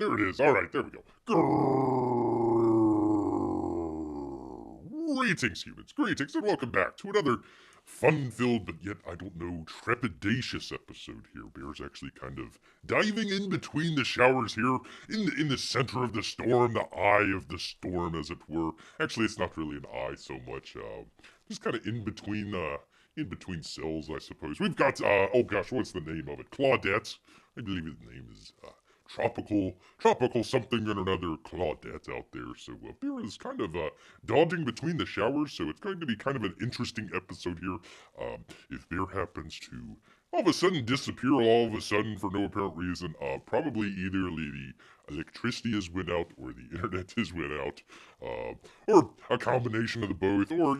There it is. All right, there we go. Grrrr. Greetings, humans. Greetings, and welcome back to another fun-filled, but yet, I don't know, trepidatious episode here. Bear's actually kind of diving in between the showers here, in the center of the storm, the eye of the storm, as it were. Actually, it's not really an eye so much. Just kind of in between cells, I suppose. We've got, oh gosh, what's the name of it? Claudette. I believe his name is, tropical something and another Claudette out there. So Bear is kind of dodging between the showers, so it's going to be kind of an interesting episode here. If Bear happens to all of a sudden disappear all of a sudden for no apparent reason, probably either the electricity has went out or the internet has went out, or a combination of the both, or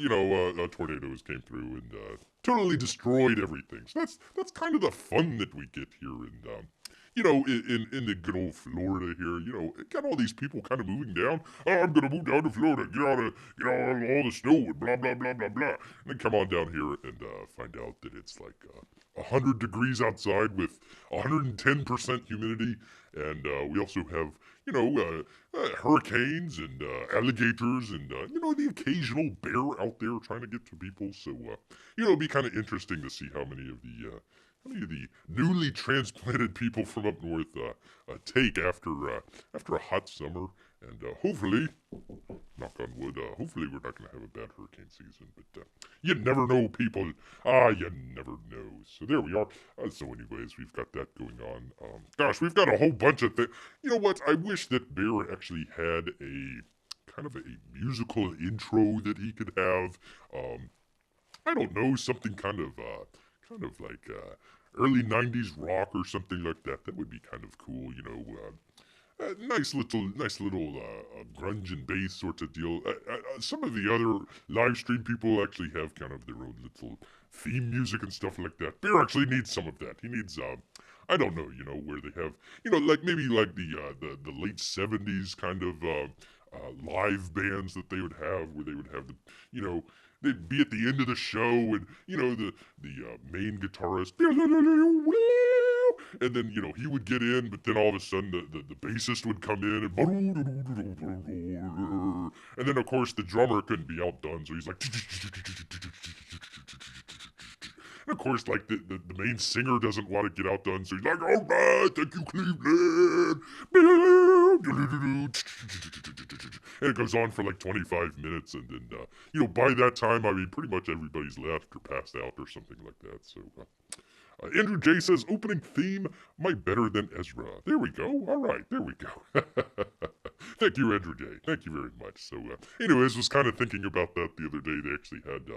tornadoes came through and totally destroyed everything. So that's kind of the fun that we get here, and in the good old Florida here, got all these people kind of moving down. Oh, I'm gonna move down to Florida, get out of all the snow and blah blah blah blah blah. And then come on down here and find out that it's like 100 degrees outside with 110% humidity, and we also have hurricanes and alligators and the occasional bear out there trying to get to people. So it'll be kind of interesting to see how many of the newly transplanted people from up north take after a hot summer, and hopefully, knock on wood, hopefully we're not going to have a bad hurricane season. But you never know, people. You never know. So there we are. So anyways, we've got that going on. Gosh, we've got a whole bunch of things. You know what? I wish that Bear actually had a kind of a musical intro that he could have. I don't know, something kind of like early 90s rock or something like that. That would be kind of cool, nice little grunge and bass sort of deal. Some of the other live stream people actually have kind of their own little theme music and stuff like that. Bear actually needs some of that. He needs I don't know, where they have, like maybe like the late 70s kind of live bands that they would have, where they would have they'd be at the end of the show, and the main guitarist, and then he would get in, but then all of a sudden the bassist would come in, and then of course the drummer couldn't be outdone, so he's like, and of course, like, the main singer doesn't want to get outdone, so he's like, all right, thank you, Cleveland. And it goes on for like 25 minutes, and then, by that time, I mean, pretty much everybody's left or passed out or something like that. So, Andrew J says, opening theme, my better than Ezra. There we go. All right, there we go. Thank you, Andrew J. Thank you very much. So, anyways, was kind of thinking about that the other day. They actually had,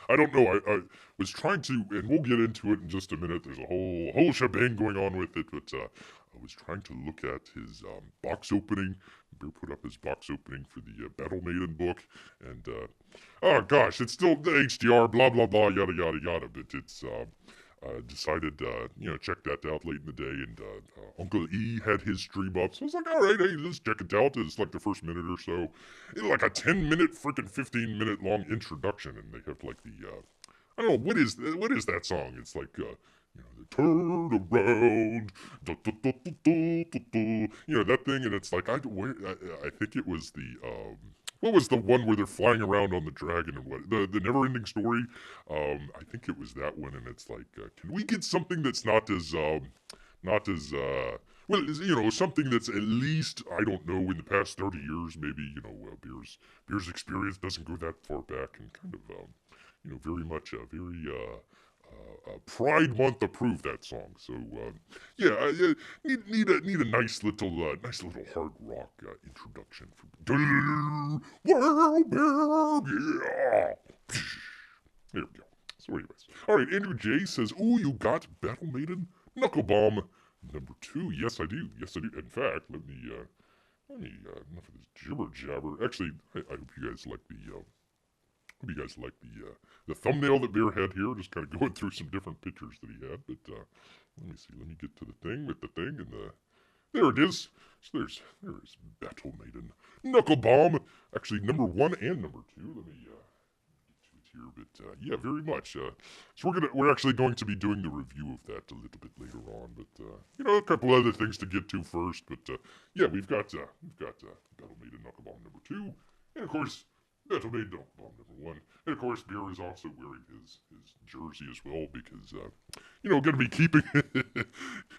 I don't know. I was trying to, and we'll get into it in just a minute. There's a whole shebang going on with it, but I was trying to look at his box opening. Bear put up his box opening for the Battle Maiden book, and oh gosh, it's still the HDR, blah blah blah, yada yada yada. But it's decided, check that out late in the day, and Uncle E had his stream up, so I was like, all right, hey, let's check it out. It's like the first minute or so, like a 10-minute, freaking 15-minute long introduction, and they have like the, I don't know, what is that song? It's like, the turn around, that thing, and it's like, I think it was the, what was the one where they're flying around on the dragon and what? The never-ending story? I think it was that one, and it's like, can we get something that's not as, well, something that's at least, I don't know, in the past 30 years, maybe, Beer's experience doesn't go that far back, and kind of, very much, Pride Month approved that song. So, need a nice little hard rock introduction for World Bear, yeah. There we go. So, anyways, all right. Andrew J says, "Ooh, you got Battle Maiden Knuckle Bomb number 2." Yes, I do. Yes, I do. In fact, let me enough of this jibber jabber. Actually, I hope you guys like the. What do you guys like the thumbnail that Bear had here? Just kind of going through some different pictures that he had. But let me see. Let me get to the thing with the thing, and there it is. So there's Battle Maiden Knuckle Bomb. Actually, number 1 and number 2. Let me get to it here, but yeah, very much. So we're actually going to be doing the review of that a little bit later on, but a couple other things to get to first. But yeah, we've got Battle Maiden Knuckle Bomb #2, and of course Battle Maiden Knuckle Bomb #1, and of course Bear is also wearing his jersey as well because going to be keeping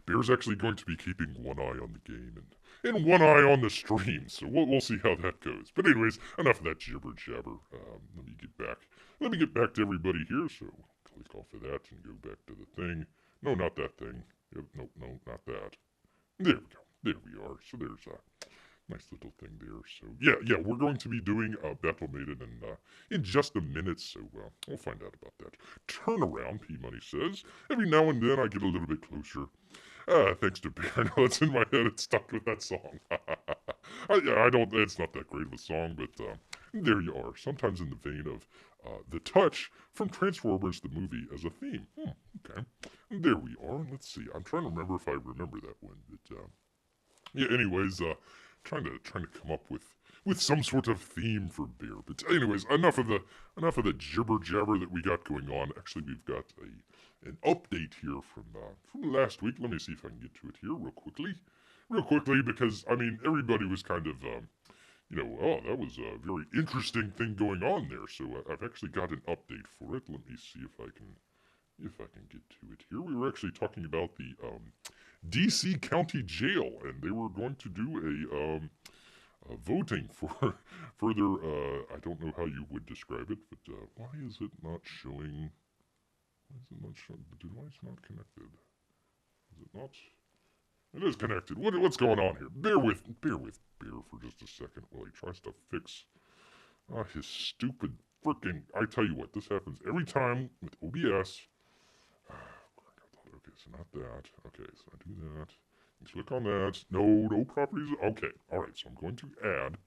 Bear's actually going to be keeping one eye on the game and one eye on the stream, so we'll see how that goes. But anyways, enough of that jibber jabber. Let me get back. Let me get back to everybody here. So click off of that and go back to the thing. No, not that thing. No, not that. There we go. There we are. So there's a nice little thing there. So yeah, we're going to be doing Battle Maiden in just a minute. So we'll find out about that. Turnaround, P Money says. Every now and then I get a little bit closer. Thanks to Bear. No, it's in my head. It's stuck with that song. I don't. It's not that great of a song, but there you are. Sometimes in the vein of The Touch from Transformers the movie as a theme. Okay. There we are. Let's see. I'm trying to remember if I remember that one, but yeah. Anyways, trying to come up with some sort of theme for Bear. But anyways, enough of the jibber jabber that we got going on. Actually, we've got an update here from last week. Let me see if I can get to it here real quickly, because I mean everybody was kind of oh, that was a very interesting thing going on there. So I've actually got an update for it. Let me see if I can get to it here. We were actually talking about the DC County Jail, and they were going to do a voting for further. I don't know how you would describe it, but why is it not showing? Why is it not showing? Why is it not connected? Is it not? It is connected. What's going on here? Bear with Bear for just a second while he tries to fix his stupid freaking. I tell you what, this happens every time with OBS. Okay, so not that. Okay, so I do that. You click on that. No properties. Okay, all right. So I'm going to add.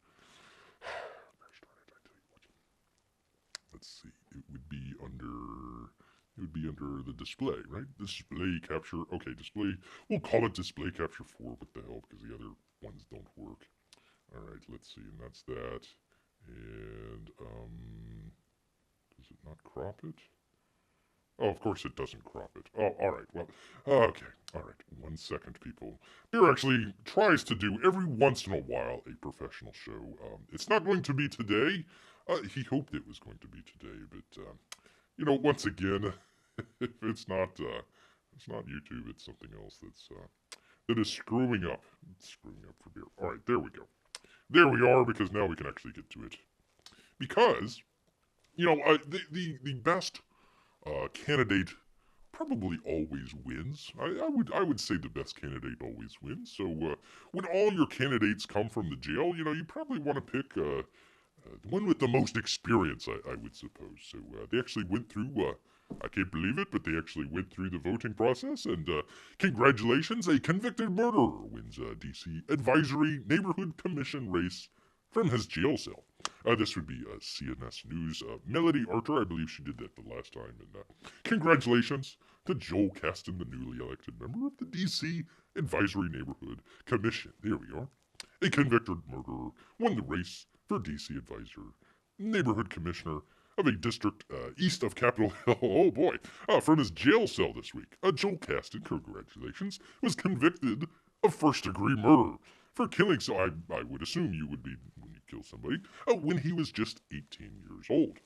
Let's see. It would be under the display, right? Display capture. Okay, display. We'll call it display capture 4. What the hell? Because the other ones don't work. All right. Let's see. And that's that. And does it not crop it? Oh, of course it doesn't crop it. Oh, all right. Well, okay. All right. 1 second, people. Bear actually tries to do every once in a while a professional show. It's not going to be today. He hoped it was going to be today, but once again, if it's not YouTube, it's something else that is screwing up. It's screwing up for Bear. All right, there we go. There we are, because now we can actually get to it. Because the best candidate probably always wins. I would say the best candidate always wins. So when all your candidates come from the jail, you probably want to pick the one with the most experience, I would suppose. So they actually went through, I can't believe it, but they actually went through the voting process, and congratulations, a convicted murderer wins a DC Advisory Neighborhood Commission race from his jail cell. This would be CNS News. Melody Archer, I believe she did that the last time. And congratulations to Joel Caston, the newly elected member of the DC Advisory Neighborhood Commission. There we are. A convicted murderer won the race for DC Advisor Neighborhood Commissioner of a district east of Capitol Hill. Oh boy. From his jail cell this week. Joel Caston, congratulations, was convicted of first-degree murder for killing, so I would assume you would be when you kill somebody, when he was just 18 years old.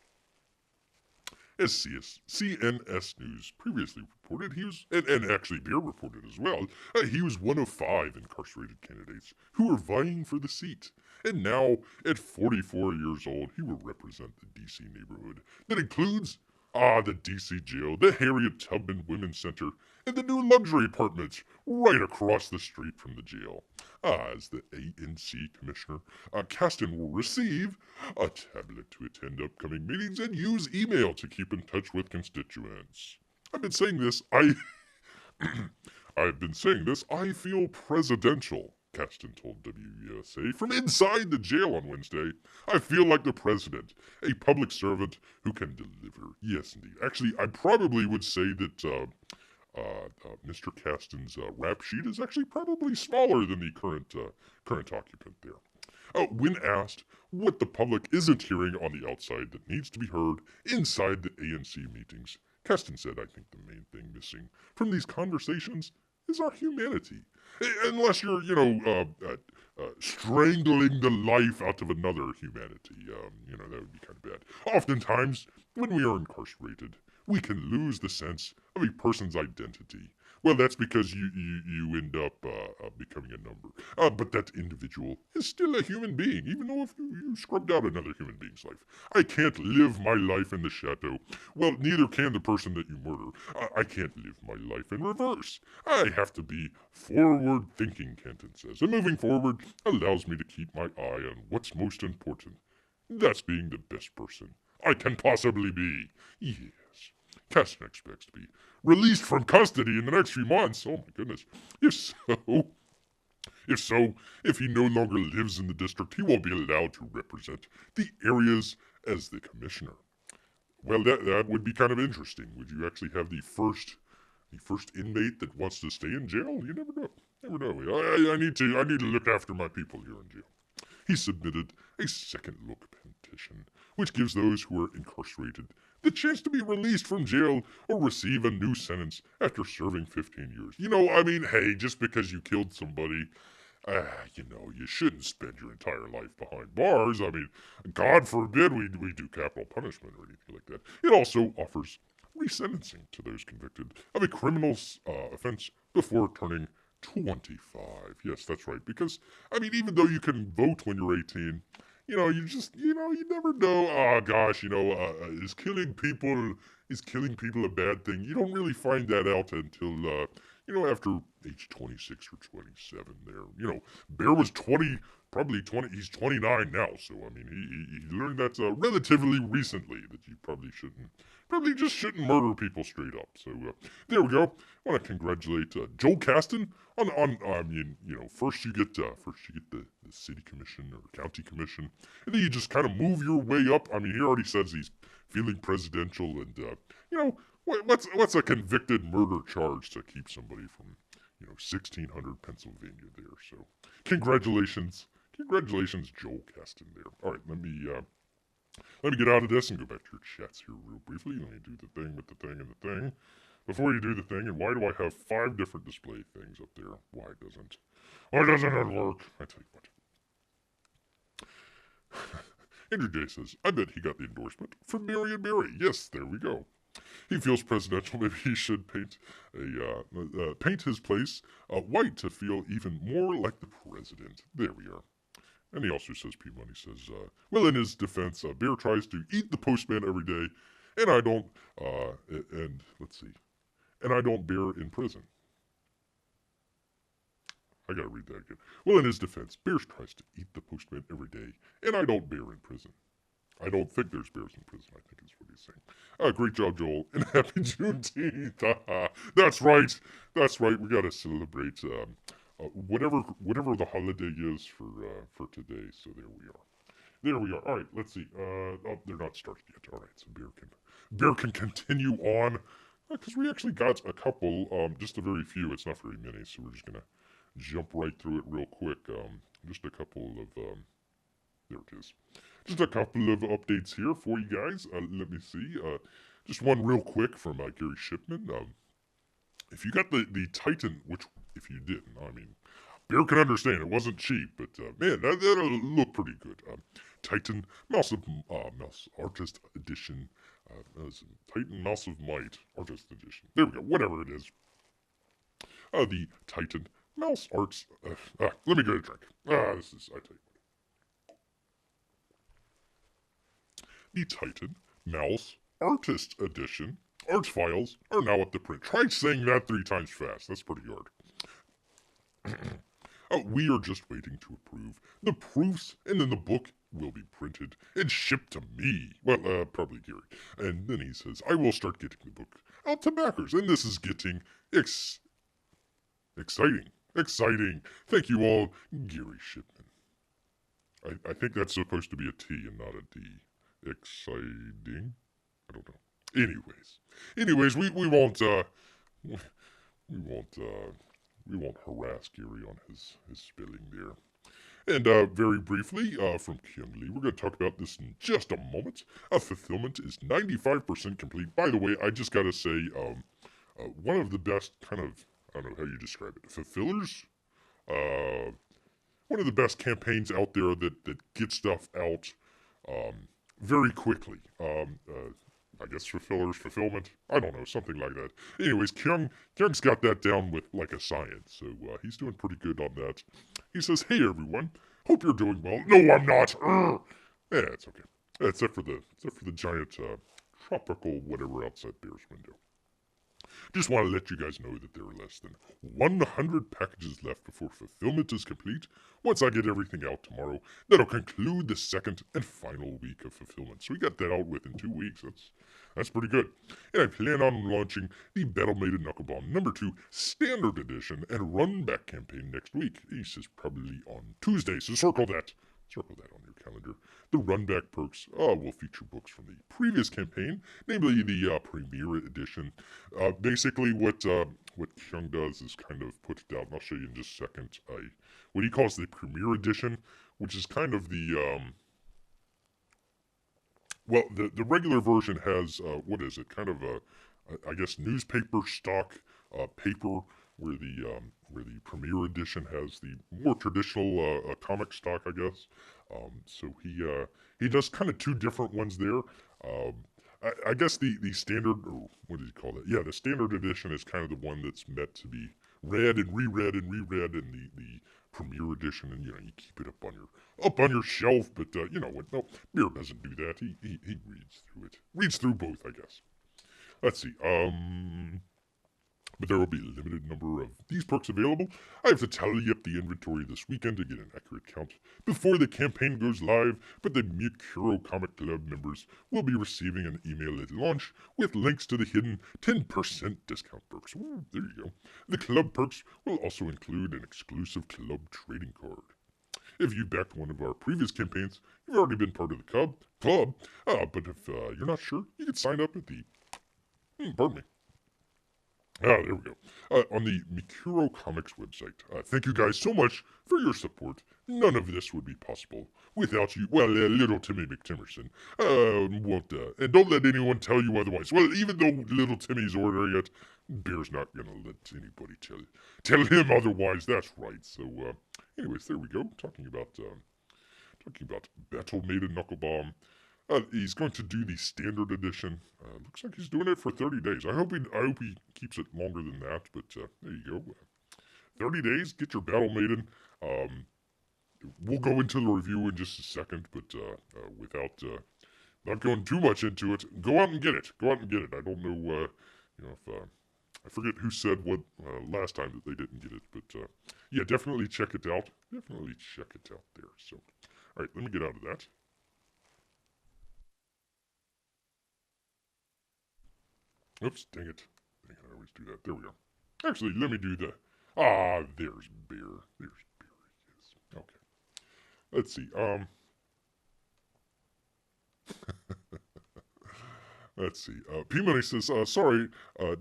As CNS News previously reported, he was, and actually Bear reported as well, he was one of 5 incarcerated candidates who were vying for the seat. And now, at 44 years old, he will represent the D.C. neighborhood. That includes, the D.C. jail, the Harriet Tubman Women's Center, and the new luxury apartments right across the street from the jail. As the ANC commissioner, Caston will receive a tablet to attend upcoming meetings and use email to keep in touch with constituents. I've been saying this, I feel presidential, Caston told WUSA from inside the jail on Wednesday. I feel like the president, a public servant who can deliver. Yes, indeed. Actually, I probably would say that Mr. Caston's rap sheet is actually probably smaller than the current occupant there. When asked what the public isn't hearing on the outside that needs to be heard inside the ANC meetings, Keston said, I think the main thing missing from these conversations is our humanity. Unless you're, strangling the life out of another humanity. That would be kind of bad. Oftentimes, when we are incarcerated, we can lose the sense of a person's identity. Well, that's because you end up becoming a number. But that individual is still a human being, even though if you scrubbed out another human being's life. I can't live my life in the shadow. Well, neither can the person that you murder. I can't live my life in reverse. I have to be forward thinking, Kenton says. And moving forward allows me to keep my eye on what's most important. That's being the best person I can possibly be. Yes. Keston expects to be released from custody in the next few months. Oh my goodness. If he no longer lives in the district, he won't be allowed to represent the areas as the commissioner. Well, that would be kind of interesting. Would you actually have the first inmate that wants to stay in jail? You never know. Never know. I need to look after my people here in jail. He submitted a second look petition, which gives those who are incarcerated the chance to be released from jail or receive a new sentence after serving 15 years. Hey, just because you killed somebody, you shouldn't spend your entire life behind bars. God forbid we do capital punishment or anything like that. It also offers resentencing to those convicted of a criminal offense before turning 25. Yes, that's right. Because, even though you can vote when you're 18, you never know. Oh gosh, is killing people a bad thing? You don't really find that out until, after age 26 or 27 there. Bear was 20, probably 20, he's 29 now. So, he learned that relatively recently that you probably just shouldn't murder people straight up. So, there we go. I want to congratulate Joel Caston on first you get the city commission or county commission, and then you just kind of move your way up. He already says he's feeling presidential, and what's a convicted murder charge to keep somebody from 1600 Pennsylvania there. So congratulations, Joel Caston there. All right, let me get out of this and go back to your chats here real briefly. Let me do the thing with the thing and the thing. Before you do the thing, and why do I have 5 different display things up there? Why doesn't it work? I tell you what. Andrew J says, I bet he got the endorsement from Mary and Mary. Yes, there we go. He feels presidential. Maybe he should paint his place white to feel even more like the president. There we are. And he also says, P Money says, well, in his defense, Bear tries to eat the postman every day, and I don't. And let's see. And I don't bear in prison. I gotta read that again. Well, in his defense, Bear tries to eat the postman every day, and I don't bear in prison. I don't think there's bears in prison, I think is what he's saying. Great job, Joel, and happy Juneteenth. That's right. We gotta celebrate whatever the holiday is for today. So there we are. All right, let's see. They're not started yet. All right, so Bear can continue on because we actually got a couple, just a very few. It's not very many, so we're just gonna jump right through it real quick. Just a couple of there it is. Just a couple of updates here for you guys. Let me see. Just one real quick from Gary Shipman. If you got the Titan, which if you didn't, Bear can understand it wasn't cheap, but man, that'll look pretty good. Titan Mouse Artist Edition. Titan Mouse of Might Artist Edition. There we go. Whatever it is. The Titan Mouse Arts. Let me get a drink. I tell you. The Titan Mouse Artist Edition art files are now up to print. Try saying that 3 times fast. That's pretty hard. We are just waiting to approve the proofs, and then the book will be printed and shipped to me. Well, probably Gary. And then he says, I will start getting the book out to backers. And this is getting exciting. Thank you all, Gary Shipman. I think that's supposed to be a T and not a D. Exciting? I don't know. Anyways, we won't harass Gary on his spelling there. And very briefly, from Kyung Lee, we're going to talk about this in just a moment. Fulfillment is 95% complete. By the way, I just got to say, one of the best kind of, I don't know how you describe it, fulfillers? Uh, One of the best campaigns out there that get stuff out very quickly. I guess fulfillment. I don't know, something like that. Anyways, Kyung's got that down with like a science, so he's doing pretty good on that. He says, "Hey everyone, hope you're doing well." No, I'm not. Urgh. Yeah, it's okay. Except for the giant tropical whatever outside Bear's window. Just want to let you guys know that there are less than 100 packages left before fulfillment is complete. Once I get everything out tomorrow, that'll conclude the second and final week of fulfillment. So we got that out within 2 weeks. That's pretty good. And I plan on launching the Battle Maiden Knuckle Bomb #2 Standard Edition and Run Back campaign next week. He says probably on Tuesday, so circle that. Circle that on your calendar. The Runback perks will feature books from the previous campaign, namely the Premier Edition. Basically, what Kyung does is kind of put it out, and I'll show you in just a second. What he calls the Premier Edition, which is kind of the the regular version has what is it? Kind of a I guess newspaper stock paper where the Premier Edition has the more traditional comic stock, I guess. So he does kind of two different ones there. I guess the standard, or what do you call it? Yeah, the standard edition is kind of the one that's meant to be read and reread and reread, and the Premier Edition, and you keep it up on your shelf. But you know what? No, Beer doesn't do that. He reads through it. Reads through both, I guess. Let's see. But there will be a limited number of these perks available. I have to tally up the inventory this weekend to get an accurate count before the campaign goes live, but the Mikuro Comic Club members will be receiving an email at launch with links to the hidden 10% discount perks. Ooh, there you go. The club perks will also include an exclusive club trading card. If you backed one of our previous campaigns, you've already been part of the club. But if you're not sure, you can sign up at the... pardon me. There we go. On the Mikuro Comics website. Thank you guys so much for your support. None of this would be possible without you. Well, little Timmy McTimerson. And don't let anyone tell you otherwise. Well, even though little Timmy's ordering it, Bear's not gonna let anybody tell him otherwise. That's right. So, anyways, there we go. Talking about Battle Maiden Knuckle Bomb. He's going to do the standard edition. Looks like he's doing it for 30 days. I hope he keeps it longer than that. But there you go. 30 days. Get your Battle Maiden. We'll go into the review in just a second, but without not going too much into it, go out and get it. Go out and get it. I don't know. If I forget who said what last time that they didn't get it, but yeah, definitely check it out. Definitely check it out there. So, all right, let me get out of that. Oops, dang it. I always do that. There we go. Actually, let me do the... there's Beer. There's Beer. Yes. Okay. Let's see. Let's see. P-Money says, sorry,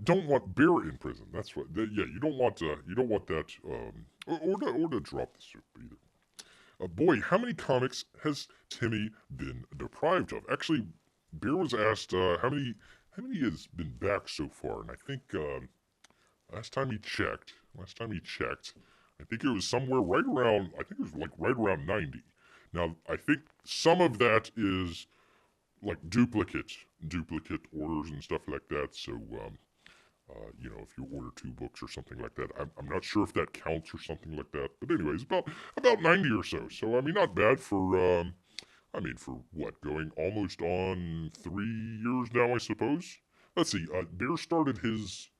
don't want Bear in prison. That's what... yeah, you don't want that, or to drop the soup either. Boy, how many comics has Timmy been deprived of? Actually, Bear was asked, how many has been back so far, and I think last time he checked, I think it was somewhere right around, I think it was like right around 90. Now, I think some of that is like duplicate orders and stuff like that. So, if you order 2 books or something like that, I'm not sure if that counts or something like that. But anyways, about 90 or so. So I mean, not bad for for what, going almost on 3 years now, I suppose. Let's see. Bear started his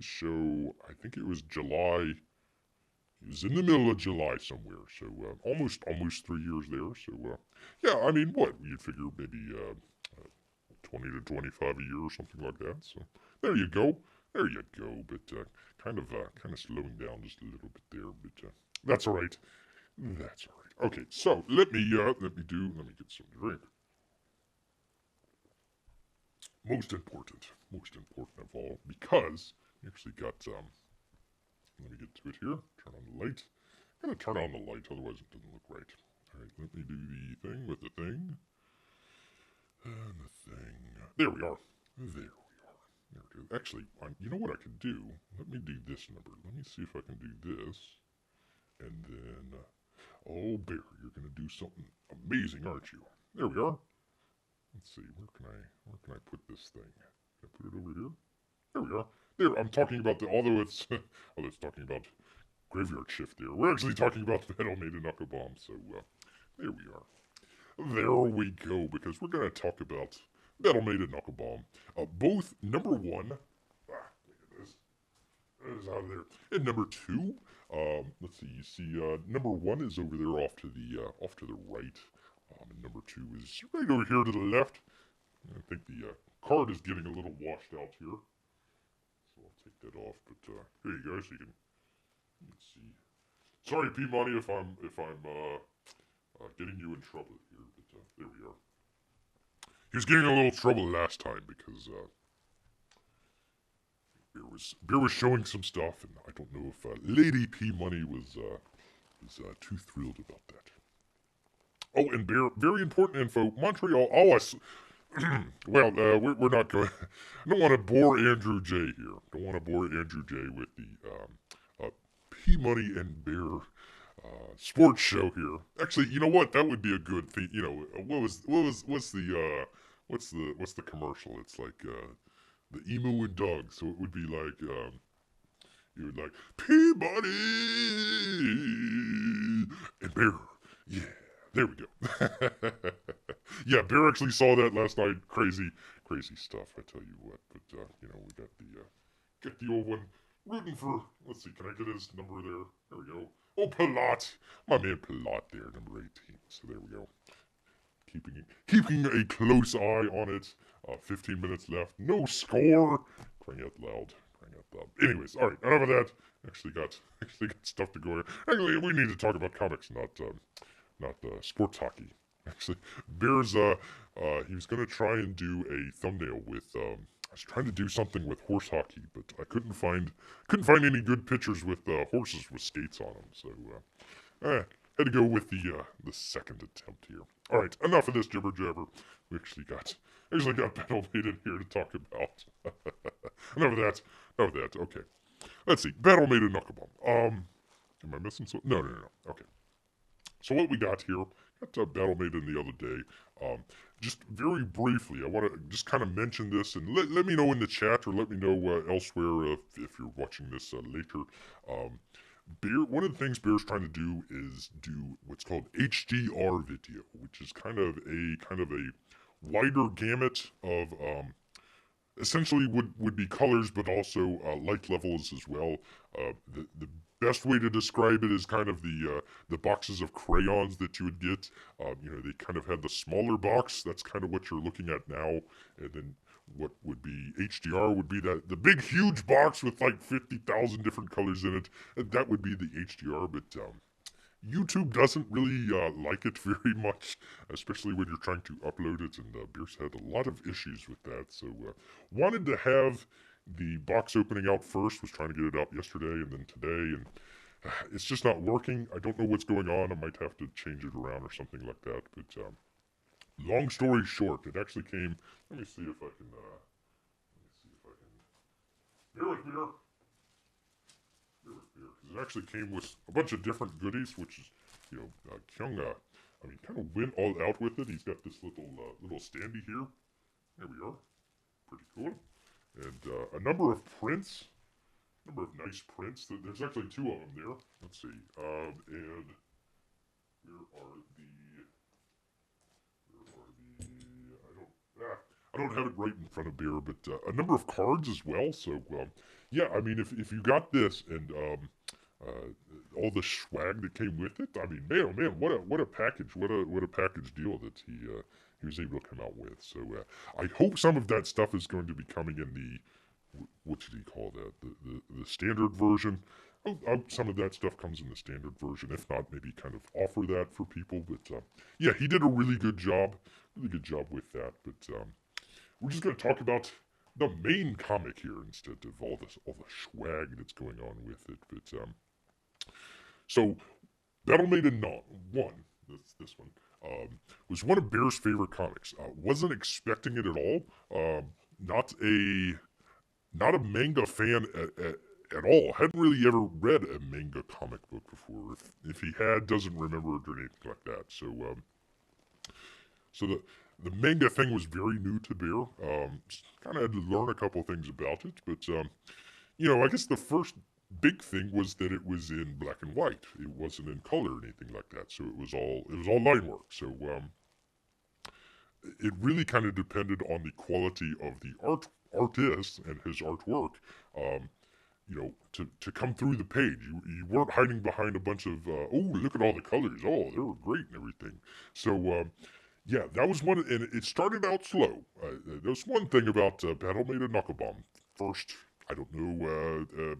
show. I think it was July. It was in the middle of July somewhere. So almost 3 years there. So yeah, I mean, what you'd figure maybe 20 to 25 a year or something like that. So there you go. There you go. But kind of slowing down just a little bit there. But that's all right. That's all right. Okay, so let me get some drink. Most important of all, because we actually got let me get to it here. Turn on the light. gotta turn on the light, otherwise it doesn't look right. Alright, let me do the thing with the thing. And the thing. There we are. There we are. There we go. Actually, you know what I can do? Let me do this number. Let me see if I can do this. And then, oh, Bear, you're gonna do something amazing, aren't you? There we are. Let's see, where can I put this thing? Can I put it over here? There we are. There, I'm talking about although it's, although it's talking about Graveyard Shift there. We're actually talking about Maiden Knuckle Bomb, so, there we are. There we go, because we're going to talk about Maiden Knuckle Bomb. Both number one, look at this, that is out of there, and number two, let's see, you see, number one is over there off to the right, and number two is right over here to the left. I think the card is getting a little washed out here, so I'll take that off, but here you go, so you can see. Sorry, P-Money, if I'm getting you in trouble here, but there we are. He was getting a little trouble last time because Bear was showing some stuff, and I don't know if Lady P-Money was too thrilled about that. Oh, and Bear, very important info. Montreal. Well, we're not going. I don't want to bore Andrew J here. Don't want to bore Andrew J with the P-Money and Bear sports show here. Actually, you know what? That would be a good thing. You know, what's the commercial? It's like the Emu and Doug. So it would be like you would like Peabody and Bear. Yeah, there we go. Yeah, Bear actually saw that last night. Crazy stuff. I tell you what. But you know, we got the old one rooting for. Let's see. Can I get his number there? There we go. Oh, Palat. My man Palat there, number 18. So there we go. Keeping a close eye on it. 15 minutes left. No score. Crying out loud. Anyways, alright, enough of that. Actually got stuff to go here. Actually, we need to talk about comics, not sports hockey. Actually, Bear's, he was gonna try and do a thumbnail with, I was trying to do something with horse hockey, but I couldn't find any good pictures with horses with skates on them. So had to go with the second attempt here. All right, enough of this jibber jabber. We actually got Battle Maiden here to talk about. enough of that. Okay, let's see. Battle Maiden Knuckle Bomb. Am I missing something? No. Okay. So what we got here? Got Battle Maiden the other day. Just very briefly, I want to just kind of mention this and let me know in the chat or let me know elsewhere if you're watching this later. One of the things Bear's trying to do is do what's called HDR video, which is kind of a wider gamut of essentially would be colors, but also light levels as well. The best way to describe it is kind of the boxes of crayons that you would get. You know, they kind of had the smaller box. That's kind of what you're looking at now, and then what would be HDR would be the big huge box with like 50,000 different colors in it. And that would be the HDR, but YouTube doesn't really like it very much, especially when you're trying to upload it, and Beer's had a lot of issues with that, so wanted to have the box opening out first, was trying to get it out yesterday and then today, and it's just not working. I don't know what's going on. I might have to change it around or something like that, but long story short, it actually came, let me see if I can, bear with me here. It actually came with a bunch of different goodies, which is, you know, Kyung, kind of went all out with it. He's got this little standee here. There we are. Pretty cool. And a number of prints. Nice prints. There's actually two of them there. Let's see. And I don't have it right in front of Bear, but a number of cards as well. So, yeah, I mean, if you got this and all the swag that came with it, I mean, man, oh man, what a package, what a package deal that he was able to come out with. So, I hope some of that stuff is going to be coming in the, what should he call that, the standard version. Some of that stuff comes in the standard version. If not, maybe kind of offer that for people. But yeah, he did a really good job with that. But we're just going to talk about the main comic here instead of all the swag that's going on with it. But so Battle Maiden 1, this one, was one of Bear's favorite comics. Wasn't expecting it at all. Not a not a manga fan at all. Hadn't really ever read a manga comic book before. If he had, doesn't remember it or anything like that. So the manga thing was very new to Bear. Kind of had to learn a couple things about it, but I guess the first big thing was that it was in black and white. It wasn't in color or anything like that. So it was all line work. So it really kind of depended on the quality of the artist and his artwork. To come through the page. You weren't hiding behind a bunch of, oh, look at all the colors. Oh, they were great and everything. So, yeah, that was one, and it started out slow. There's one thing about Battle Maiden Knuckle Bomb. First, I don't know,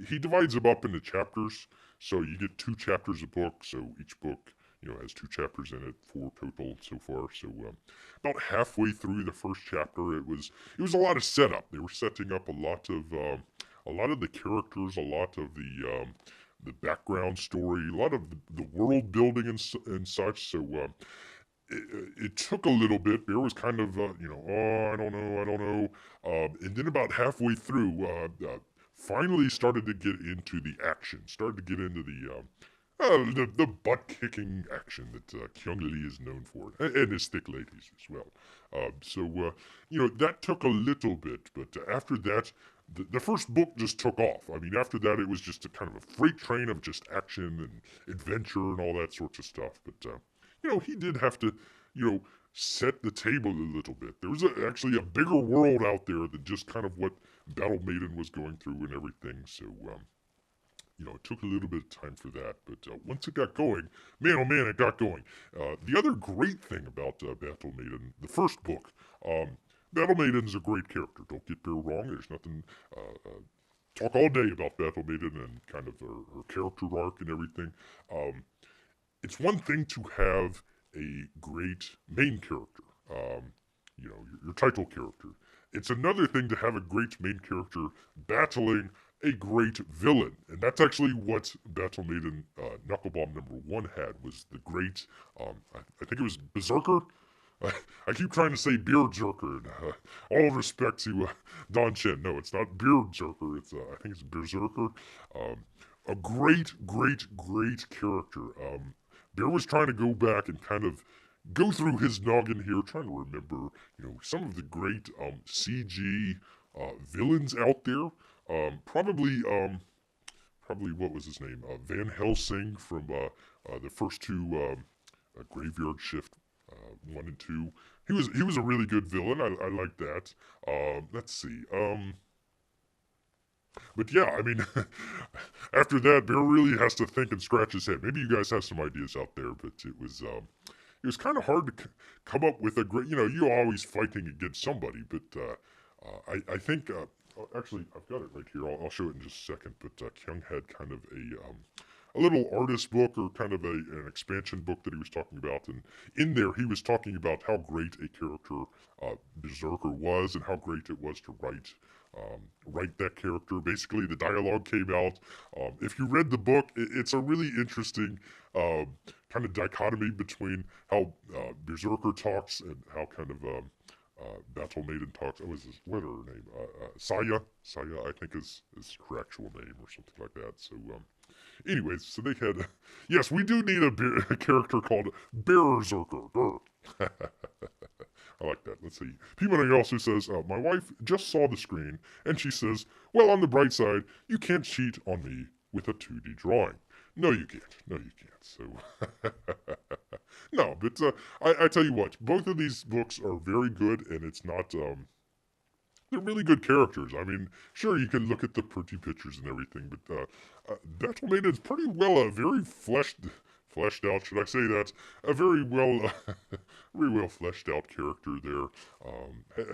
he divides them up into chapters. So you get 2 chapters a book. So each book, has 2 chapters in it, 4 total so far. So about halfway through the first chapter, it was a lot of setup. They were setting up a lot of the characters, a lot of the background story, a lot of the world building and such. So it took a little bit. Bear was kind of, oh, I don't know. And then about halfway through, finally started to get into the action, started to get into the butt kicking action that Kyung Lee is known for, and his thick ladies as well. That took a little bit, but after that, the first book just took off. I mean, after that, it was just a kind of a freight train of just action and adventure and all that sorts of stuff. But he did have to, set the table a little bit. There was actually a bigger world out there than just kind of what Battle Maiden was going through and everything. So, it took a little bit of time for that. But once it got going, man, oh man, it got going. The other great thing about Battle Maiden, the first book, Battle Maiden's a great character. Don't get me wrong. There's nothing. Talk all day about Battle Maiden and kind of her character arc and everything. It's one thing to have a great main character, your title character. It's another thing to have a great main character battling a great villain, and that's actually what Battle Maiden Knuckle Bomb #1 had. Was the great, I think it was Berserker. I keep trying to say Beard Jerker, and all respect to Don Chen. No, it's not Beard Jerker. I think it's Berserker. A great, great, great character. Bear was trying to go back and kind of go through his noggin here, trying to remember, some of the great CG villains out there. Probably what was his name? Van Helsing from the first 2 Graveyard Shift 1 and 2. He was a really good villain. I like that. Let's see. But yeah, I mean, after that, Bear really has to think and scratch his head. Maybe you guys have some ideas out there, but it was kind of hard to come up with a great. You're always fighting against somebody, but I think actually I've got it right here. I'll show it in just a second. But Kyung had kind of a little artist book or kind of an expansion book that he was talking about, and in there he was talking about how great a character Berserker was and how great it was to write that character. Basically, the dialogue came out. If you read the book, it's a really interesting kind of dichotomy between how Berserker talks and how kind of Battle Maiden talks. What is her name? Saya. Saya, I think is her actual name or something like that. So, anyways, so they had. Yes, we do need a character called Berserker. I like that. Let's see. P-Money also says, my wife just saw the screen, and she says, well, on the bright side, you can't cheat on me with a 2D drawing. No, you can't. No, you can't. So, no, but I tell you what, both of these books are very good, and it's not, they're really good characters. I mean, sure, you can look at the pretty pictures and everything, but Battle Maiden is pretty well a very fleshed out, should I say that? A very well, very well fleshed out character there.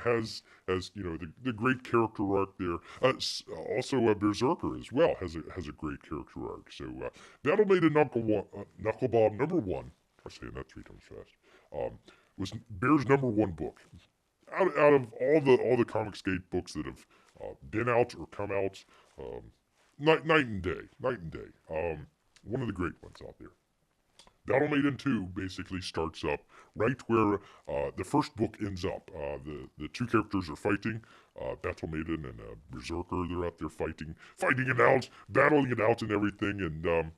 Has the great character arc there. Also, Berserker as well has a great character arc. So, Battle Maiden Knuckle Bomb #1. I'm saying that 3 times fast. Was Bear's #1 book. Out of all the Comicsgate books that have been out or come out, night and day, night and day. One of the great ones out there. Battle Maiden 2 basically starts up right where the first book ends up. The two characters are fighting. Battle Maiden and Berserker, they're out there fighting it out, battling it out and everything. And,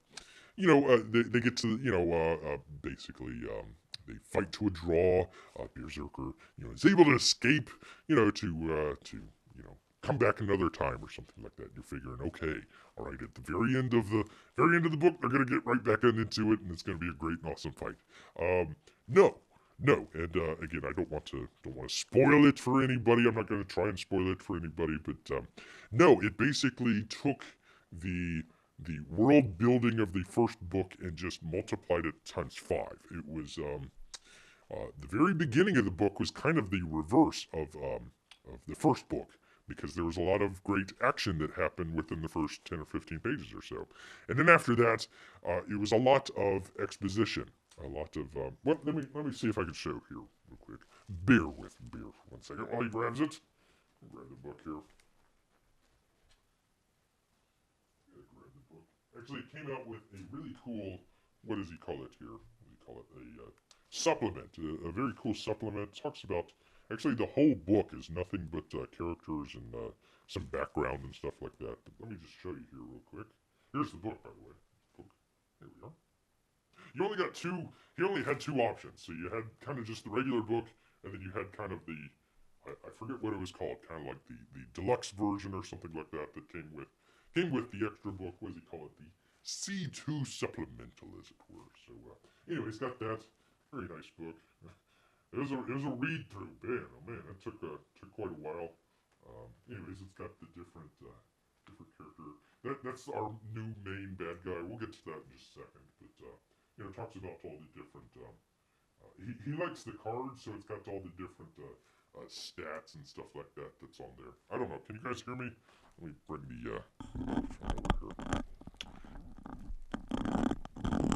they get to, basically, they fight to a draw. Berserker, is able to escape, come back another time or something like that. You're figuring, okay, all right, at the very end of the book, they're gonna get right back into it, and it's gonna be a great and awesome fight. No, no, and again, I don't want to spoil it for anybody. I'm not gonna try and spoil it for anybody, but no, it basically took the world building of the first book and just multiplied it times five. It was the very beginning of the book was kind of the reverse of the first book because there was a lot of great action that happened within the first 10 or 15 pages or so. And then after that, it was a lot of exposition. A lot of, let me see if I can show here real quick. Bear for 1 second while he grabs it. Grab the book here. Grab the book. Actually, it came out with a really cool, what does he call it here? What do you call it? A supplement. A very cool supplement. It talks about, actually, the whole book is nothing but characters and some background and stuff like that. But let me just show you here real quick. Here's the book, by the way. Book. Here we are. You only got two. He only had two options. So you had kind of just the regular book, and then you had kind of the, I forget what it was called, kind of like the deluxe version or something like that that came with the extra book. What does he call it? The C2 supplemental, as it were. So anyway, he's got that. Very nice book. It was a read through. Man, oh man, that took quite a while. Anyways, it's got the different character. That's our new main bad guy. We'll get to that in just a second. But it talks about all the different. He likes the cards, so it's got all the different stats and stuff like that that's on there. I don't know. Can you guys hear me? Let me bring the over here.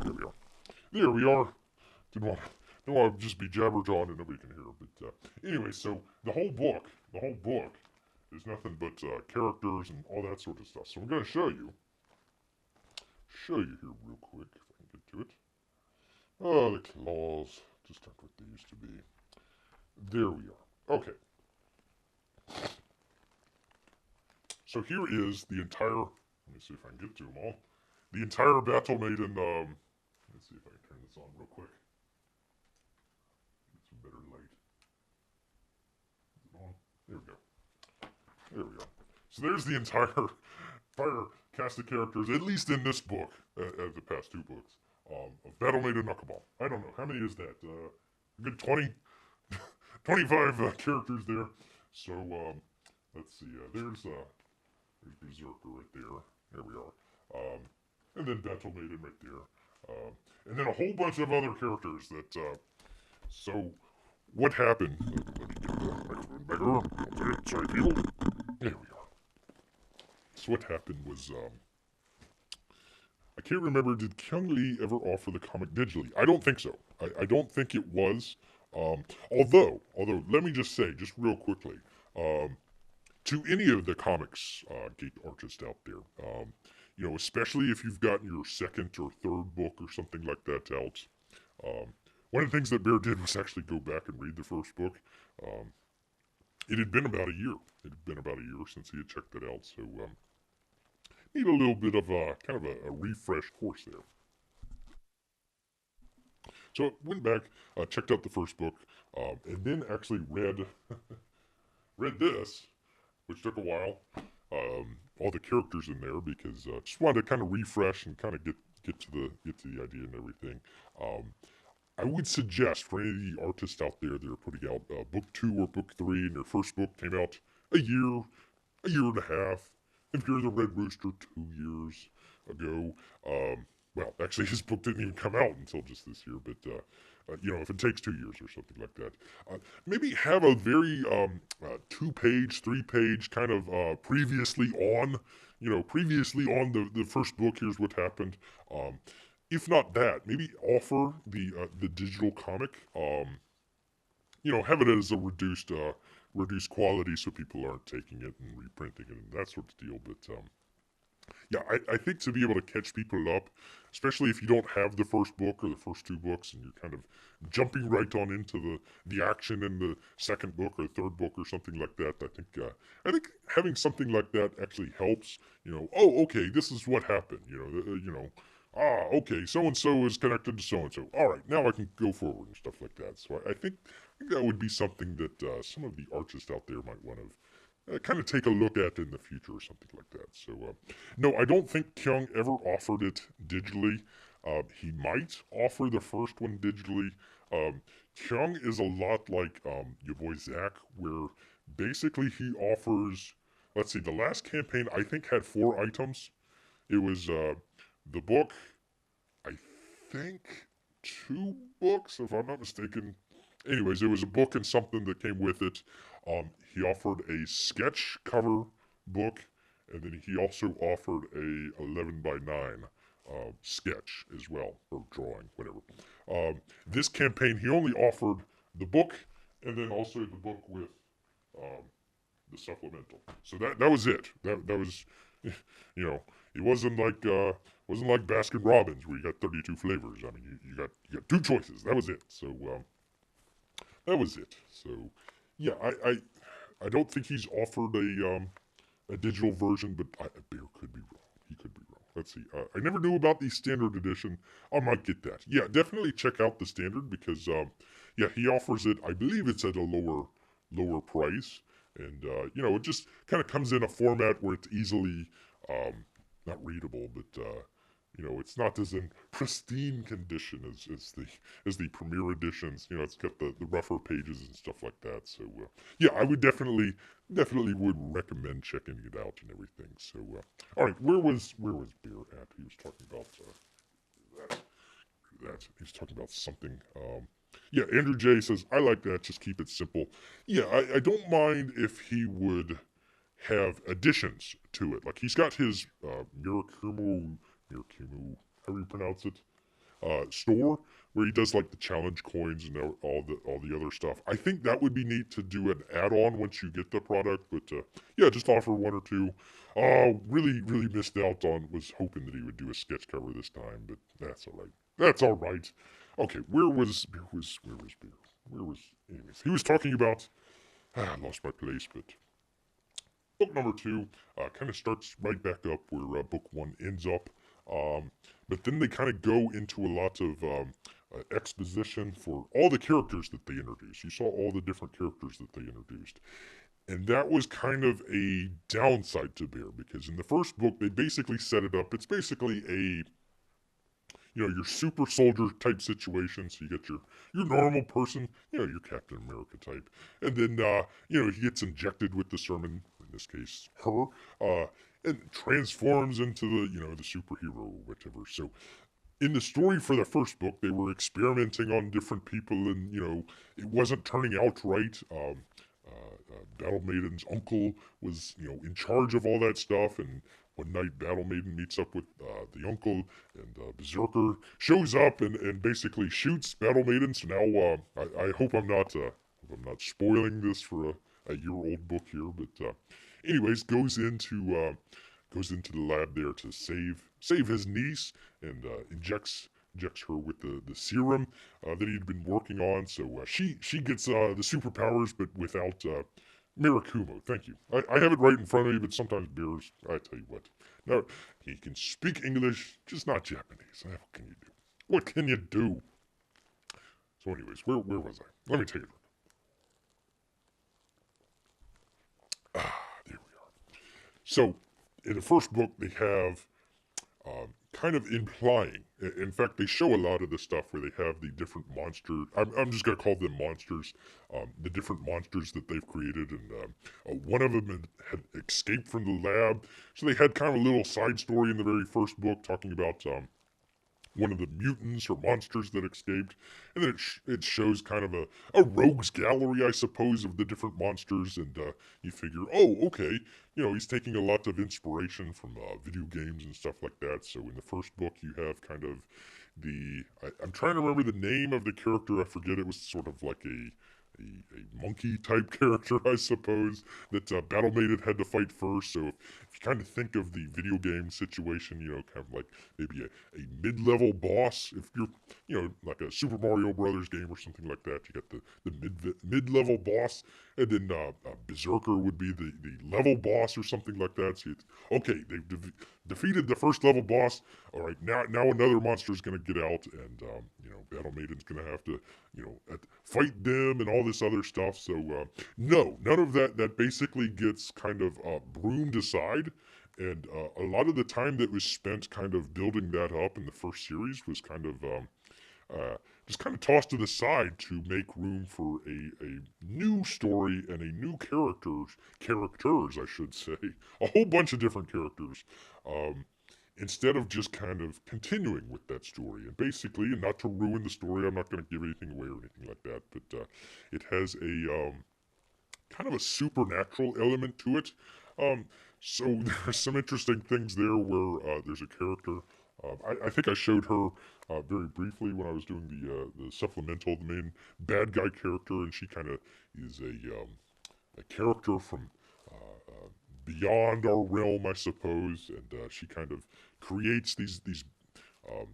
There we are. There we are. Didn't want to just be jabberjawing and nobody can hear. But anyway, so the whole book is nothing but characters and all that sort of stuff. So I'm going to show you here real quick if I can get to it. Oh, the claws just aren't what they used to be. There we are. Okay. So here is the entire. Let me see if I can get to them all. The entire Battle Maiden. Let's see if I can turn this on real quick. Get some better light. Is it on? There we go. There we go. So there's the entire cast of characters, at least in this book, as the past two books, of Battle Maiden Knuckle Bomb. I don't know. How many is that? A good 20? 25 characters there. So, let's see. There's Berserker right there. There we are. And then Battle Maiden right there. And then a whole bunch of other characters that, so, what happened? Let me get the microphone bigger. Sorry, people. There we are. So what happened was, I can't remember, did Kyung Lee ever offer the comic digitally? I don't think so. I don't think it was. Although, let me just say, just real quickly, to any of the comics geek artists out there, especially if you've gotten your second or third book or something like that out, one of the things that Bear did was actually go back and read the first book. It had been about a year. Since he had checked it out, so need a little bit of kind of a refresh course there. So I went back, checked out the first book, and then actually read this, which took a while. All the characters in there because just wanted to kind of refresh and kind of get to the idea and everything. I would suggest for any of the artists out there that are putting out book 2 or book 3, and their first book came out a year and a half. If you're the Red Rooster, 2 years ago. Well, actually, his book didn't even come out until just this year, but, if it takes 2 years or something like that, maybe have a very 2-page, 3-page kind of previously on the first book, here's what happened. If not that, maybe offer the digital comic, have it as a reduced quality so people aren't taking it and reprinting it and that sort of deal, but, Yeah, I think to be able to catch people up, especially if you don't have the first book or the first two books, and you're kind of jumping right on into the action in the second book or third book or something like that. I think having something like that actually helps. Oh, okay, this is what happened. Okay, so and so is connected to so and so. All right, now I can go forward and stuff like that. So I think that would be something that some of the artists out there might want to kind of take a look at in the future or something like that. So, no, I don't think Kyung ever offered it digitally. He might offer the first one digitally. Kyung is a lot like your boy Zach, where basically he offers. Let's see, the last campaign I think had 4 items. It was the book, I think 2 books, if I'm not mistaken. Anyways, it was a book and something that came with it. He offered a sketch cover book, and then he also offered a 11 by 9 sketch as well, or drawing, whatever. This campaign, he only offered the book, and then also the book with um, the supplemental. So that was it. That was, you know, it wasn't like Baskin Robbins where you got 32 flavors. I mean, you got 2 choices. That was it. So that was it. So yeah, I don't think he's offered a digital version, but Bear could be wrong. He could be wrong. Let's see. I never knew about the standard edition. I might get that. Yeah, definitely check out the standard because yeah, he offers it. I believe it's at a lower price, and it just kind of comes in a format where it's easily not readable, but it's not as in pristine condition as the premier editions. It's got the rougher pages and stuff like that. So yeah, I would definitely would recommend checking it out and everything. So all right, where was Bear at? He was talking about that. He was talking about something. Yeah, Andrew J says I like that. Just keep it simple. Yeah, I don't mind if he would have additions to it. Like he's got his Mirakumo, how do you pronounce it? Store where he does like the challenge coins and all the other stuff. I think that would be neat to do an add-on once you get the product. But yeah, just offer 1 or 2. Really missed out on. Was hoping that he would do a sketch cover this time, but that's all right. That's all right. Okay, where was Bear? Where was anyways? He was talking about. I lost my place, but book number 2 kind of starts right back up where book 1 ends up. Um, but then they kind of go into a lot of exposition for all the characters that they introduced. You saw all the different characters that they introduced. And that was kind of a downside to Bear because in the first book, they basically set it up. It's basically your super soldier type situation. So you get your normal person, your Captain America type, and then he gets injected with the sermon. In this case, her, and transforms into the superhero or whatever. So in the story for the first book, they were experimenting on different people, and it wasn't turning out right. Battle Maiden's uncle was in charge of all that stuff, and one night Battle Maiden meets up with the uncle, and Berserker shows up and basically shoots Battle Maiden. So now I hope I'm not spoiling this for a year-old book here, but anyways, goes into the lab there to save his niece and injects her with the serum that he'd been working on. So she gets the superpowers, but without Mirakumo. Thank you. I have it right in front of me, but sometimes bears. I tell you what. Now he can speak English, just not Japanese. What can you do? What can you do? So, anyways, where was I? Let me take it. There we are. So, in the first book, they have kind of implying. In fact, they show a lot of the stuff where they have the different monsters. I'm just going to call them monsters. The different monsters that they've created. And one of them had escaped from the lab. So they had kind of a little side story in the very first book talking about one of the mutants or monsters that escaped. And then it shows kind of a rogues gallery, I suppose, of the different monsters. And you figure, oh, okay, he's taking a lot of inspiration from video games and stuff like that. So in the first book, you have kind of I'm trying to remember the name of the character. I forget. It was sort of like a monkey type character, I suppose, that Battle Maiden had to fight first. So if you kind of think of the video game situation, kind of like maybe a mid-level boss. If you're, like a Super Mario Brothers game or something like that, you got the mid-level boss, and then Berserker would be the level boss or something like that. So okay, they've defeated the first level boss. All right, now another monster is going to get out, and Battle Maiden's going to have to fight them and all this other stuff. So no, none of that. That basically gets kind of broomed aside, and a lot of the time that was spent kind of building that up in the first series was kind of just kind of tossed to the side to make room for a new story and a new characters I should say, a whole bunch of different characters. Um, Instead of just kind of continuing with that story. And basically, and not to ruin the story, I'm not going to give anything away or anything like that, but it has a kind of a supernatural element to it. Um, so there's some interesting things there where there's a character. I think I showed her very briefly when I was doing the supplemental, the main bad guy character, and she kind of is a character from beyond our realm, I suppose, and she kind of creates these um,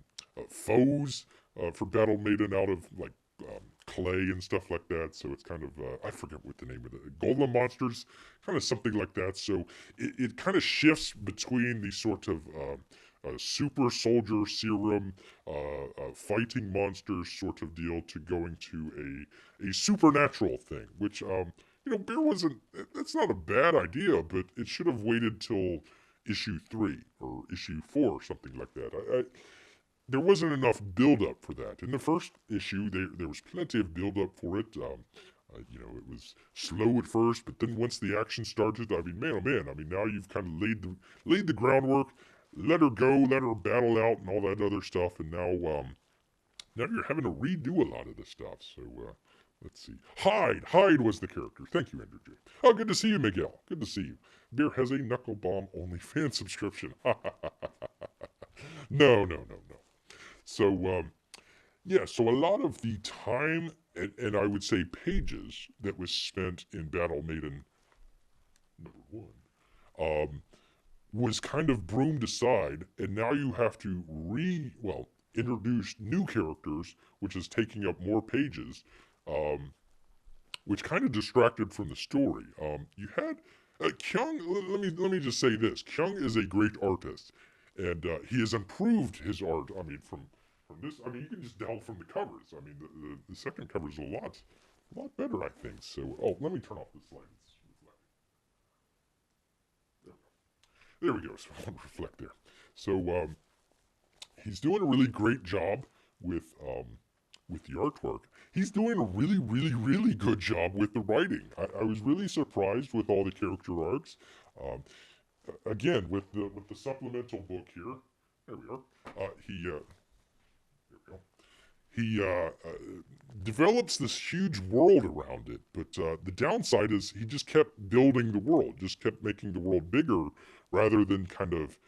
foes for Battle Maiden out of like clay and stuff like that. So it's kind of I forget what the name of the golem monsters, kind of something like that. So it kind of shifts between these sort of super soldier serum fighting monsters sort of deal to going to a supernatural thing, which Bear wasn't. That's not a bad idea, but it should have waited till issue 3 or issue 4 or something like that. There wasn't enough build up for that. In the first issue, there was plenty of build up for it. It was slow at first, but then once the action started, I mean, man, oh man, I mean, now you've kind of laid the groundwork. Let her go, let her battle out, and all that other stuff, and now you're having to redo a lot of this stuff. So let's see. Hyde was the character. Thank you, Andrew J. Oh, good to see you, Miguel. Good to see you. Bear has a Knuckle Bomb only fan subscription. No. So, so a lot of the time and I would say pages that was spent in Battle Maiden #1 was kind of broomed aside, and now you have to introduce new characters, which is taking up more pages, um, which kind of distracted from the story. You had Kyung. Let me just say this: Kyung is a great artist, and he has improved his art. I mean, from this, I mean, you can just tell from the covers. I mean, the second cover is a lot better, I think. So, let me turn off this light. There we go. So I won't reflect there. So he's doing a really great job with the artwork. He's doing a really, really, really good job with the writing. I was really surprised with all the character arcs. Um, Again, with the supplemental book here, there we are. There we go. He develops this huge world around it, but the downside is he just kept building the world, just kept making the world bigger rather than kind of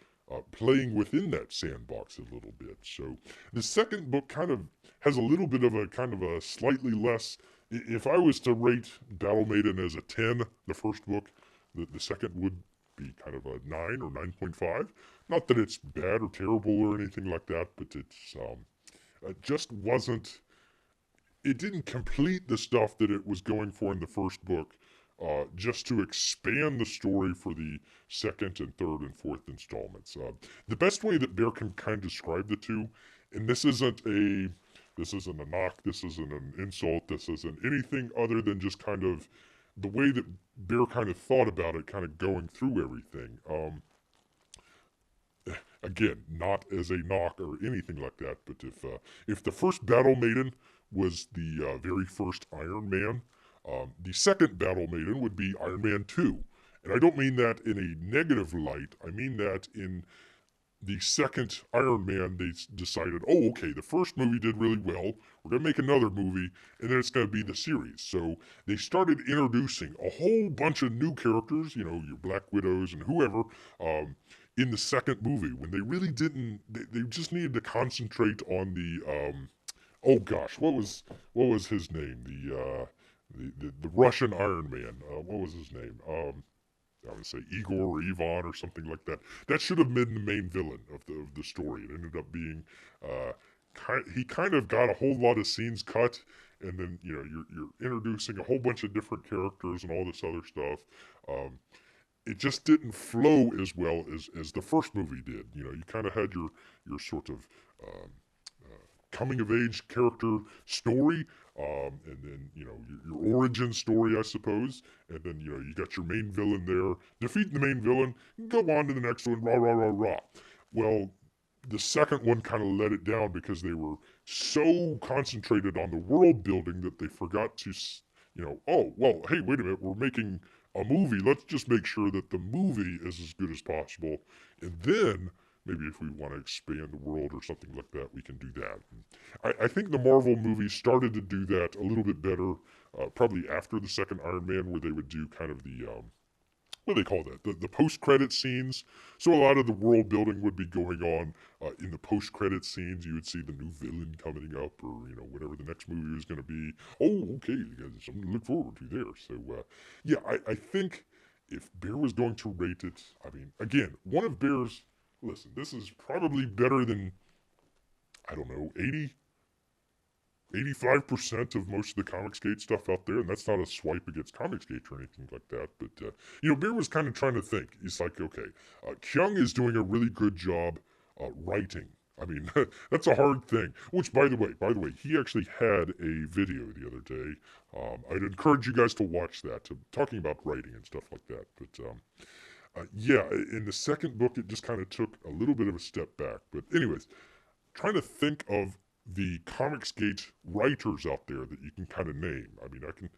playing within that sandbox a little bit. So the second book kind of has a little bit of a kind of a slightly less. If I was to rate Battle Maiden as a 10, the first book, the second would be kind of a 9 or 9.5. Not that it's bad or terrible or anything like that, but it just wasn't. It didn't complete the stuff that it was going for in the first book, just to expand the story for the second and third and fourth installments. The best way that Bear can kind of describe the two, and this isn't a knock, this isn't an insult, this isn't anything other than just kind of the way that Bear kind of thought about it, kind of going through everything. Again, not as a knock or anything like that, but if the first Battle Maiden was the very first Iron Man, the second Battle Maiden would be Iron Man 2. And I don't mean that in a negative light. I mean that in the second Iron Man, they decided, oh, okay, the first movie did really well. We're going to make another movie, and then it's going to be the series. So they started introducing a whole bunch of new characters, your Black Widows and whoever, in the second movie when they really didn't. They just needed to concentrate on the. Oh gosh, what was his name? the Russian Iron Man. What was his name? I would say Igor or Ivan or something like that. That should have been the main villain of the story. It ended up being uh, he kind of got a whole lot of scenes cut, and then you're introducing a whole bunch of different characters and all this other stuff. Um, it just didn't flow as well as the first movie did. You kind of had your sort of um, coming of age character story, and then your origin story, I suppose, and then you got your main villain there, defeat the main villain, go on to the next one, rah rah rah rah. Well, the second one kind of let it down because they were so concentrated on the world building that they forgot to, oh well, hey, wait a minute, we're making a movie. Let's just make sure that the movie is as good as possible, and then maybe if we want to expand the world or something like that, we can do that. I think the Marvel movies started to do that a little bit better, probably after the second Iron Man, where they would do kind of the what do they call that? The post credit scenes. So a lot of the world building would be going on in the post credit scenes. You would see the new villain coming up, or whatever the next movie is going to be. Oh, okay, you guys, something to look forward to there. So yeah, I think if Bear was going to rate it, I mean, again, one of Bear's. Listen, this is probably better than I don't know, 85% of most of the Comicsgate stuff out there, and that's not a swipe against Comicsgate or anything like that. But Bear was kind of trying to think. He's like, okay, Kyung is doing a really good job writing. I mean, that's a hard thing. Which, by the way, he actually had a video the other day. I'd encourage you guys to watch that, talking about writing and stuff like that. But yeah, in the second book, it just kind of took a little bit of a step back. But anyways, trying to think of the Comicsgate writers out there that you can kind of name. I mean, I can,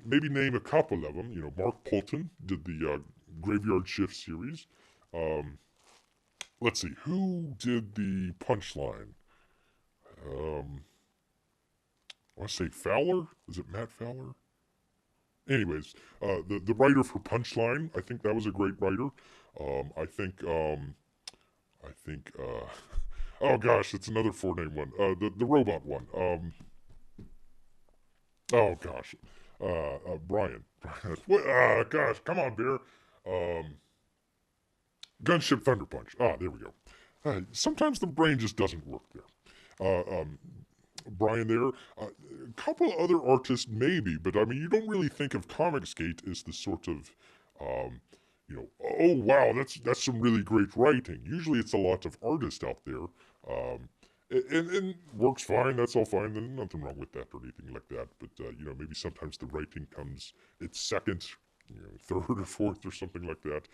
maybe name a couple of them. Mark Polton did the Graveyard Shift series. Um, let's see, who did the Punchline? Um, I want to say Fowler. Is it Matt Fowler? Anyways, the writer for Punchline, I think that was a great writer. I think oh gosh, it's another four name one. The robot one. Oh gosh, Brian. What? Gosh, come on, Bear. Um, Gunship Thunder Punch. Ah, there we go. Sometimes the brain just doesn't work there. Brian there. A couple other artists maybe, but I mean, you don't really think of Comicsgate as the sort of, um, oh wow, that's some really great writing. Usually, it's a lot of artists out there, and works fine. That's all fine. There's nothing wrong with that or anything like that. But maybe sometimes the writing comes it's second, third or fourth or something like that.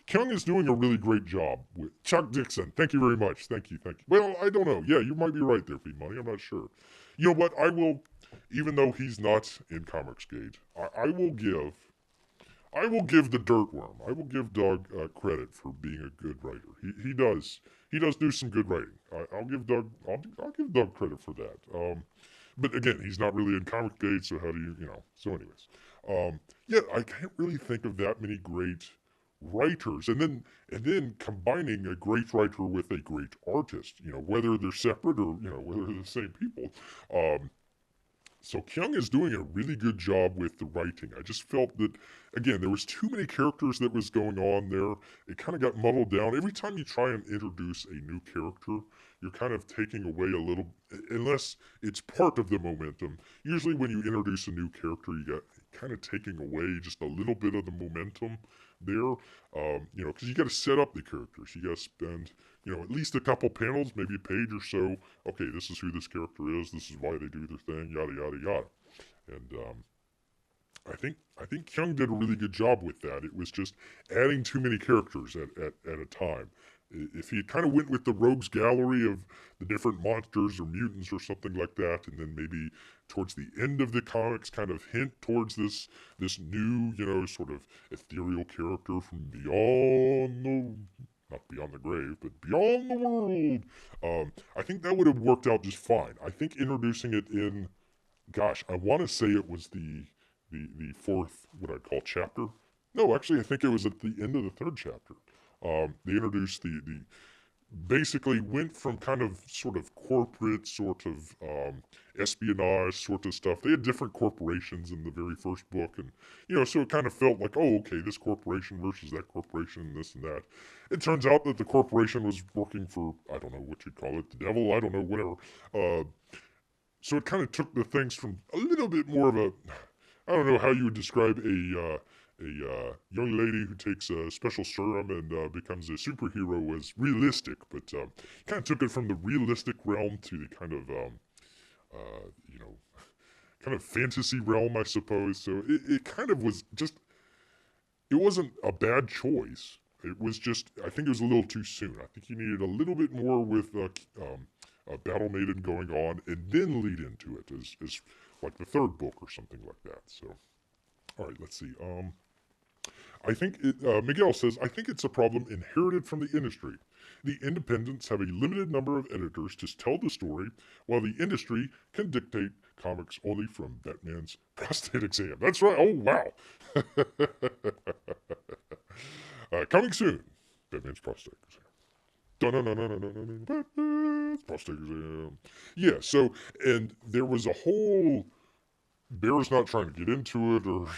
Kyung is doing a really great job with Chuck Dixon. Thank you very much. Thank you. Well, I don't know. Yeah, you might be right there, P Money. I'm not sure. You know what? I will, even though he's not in Comicsgate, I will give the Dirtworm. I will give Doug credit for being a good writer. He does do some good writing. I'll give Doug I'll give Doug credit for that. But again, he's not really in Comicsgate, so how do you. So anyways, yeah, I can't really think of that many great writers, and then combining a great writer with a great artist. Whether they're separate or whether they're the same people. So Kyung is doing a really good job with the writing. I just felt that, again, there was too many characters that was going on there. It kind of got muddled down. Every time you try and introduce a new character, you're kind of taking away a little, unless it's part of the momentum. Usually when you introduce a new character, you got kind of taking away just a little bit of the momentum there. Because you got to set up the characters. You got to spend, at least a couple panels, maybe a page or so. Okay, this is who this character is. This is why they do their thing. Yada yada yada. And I think Kyung did a really good job with that. It was just adding too many characters at a time. If he kind of went with the rogues gallery of the different monsters or mutants or something like that, and then maybe towards the end of the comics kind of hint towards this new, sort of ethereal character from beyond the not beyond the grave, but beyond the world. I think that would have worked out just fine. I think introducing it in, gosh, I want to say it was the fourth, what I'd call chapter. No, actually, I think it was at the end of the third chapter. They introduced basically went from kind of sort of corporate sort of espionage sort of stuff. They had different corporations in the very first book, and so it kind of felt like, oh, okay, this corporation versus that corporation, and this and that. It turns out that the corporation was working for, I don't know what you'd call it, the devil, I don't know, whatever. Uh, so it kind of took the things from a little bit more of a, I don't know how you would describe a young lady who takes a special serum and becomes a superhero as realistic, but kind of took it from the realistic realm to the kind of uh, you know kind of fantasy realm, I suppose. So it kind of was just, it wasn't a bad choice. It was just, I think it was a little too soon. I think you needed a little bit more with Battle Maiden going on, and then lead into it as like the third book or something like that. So, all right, let's see. I think Miguel says, I think it's a problem inherited from the industry. The independents have a limited number of editors to tell the story, while the industry can dictate comics only from Batman's prostate exam. That's right. Oh, wow. Coming soon. Batman's prostate exam. Batman's prostate exam. Yeah, so, and there was a whole, Bear's not trying to get into it or,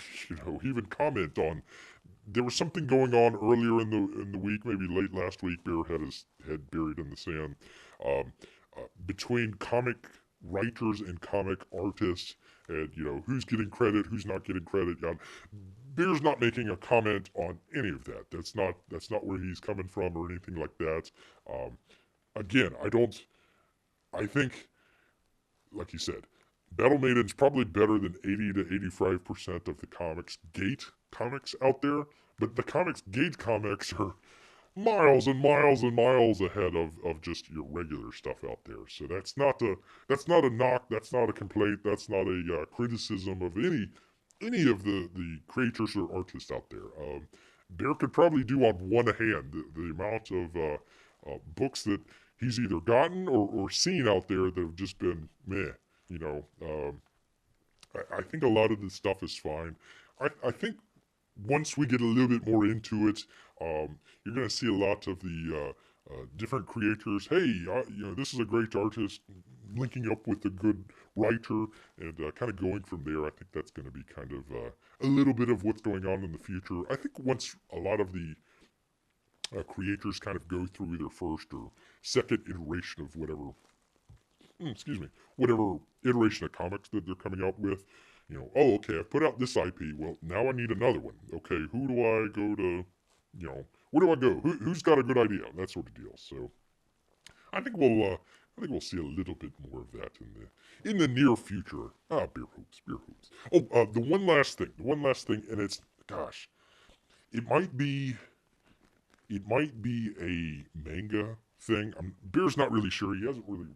even comment on, there was something going on earlier in the week, maybe late last week. Bear had his head buried in the sand. Um, Between comic writers and comic artists, and who's getting credit, who's not getting credit. Bear's not making a comment on any of that. That's not where he's coming from or anything like that. Um, Again, I don't. I think, like you said, Battle Maiden's probably better than 80 to 85% of the comics gate comics out there, but the comics gate comics are miles and miles and miles ahead of just your regular stuff out there. So that's not a knock, that's not a complaint, that's not a criticism of any of the creators or artists out there. Bear could probably do on one hand the amount of books that he's either gotten or seen out there that have just been meh. You know, I think a lot of this stuff is fine. I think once we get a little bit more into it, you're going to see a lot of the different creators. Hey, this is a great artist linking up with a good writer and kind of going from there. I think that's going to be kind of a little bit of what's going on in the future. I think once a lot of the creators kind of go through either first or second iteration of whatever, excuse me, whatever iteration of comics that they're coming out with. Oh, okay, I've put out this IP. Well, now I need another one. Okay, who do I go to? Where do I go? Who's got a good idea? That sort of deal. So I think we'll see a little bit more of that in the near future. Beer hoops, beer hoops. Oh, the one last thing, and it's, gosh, it might be a manga thing. Bear's not really sure. He hasn't really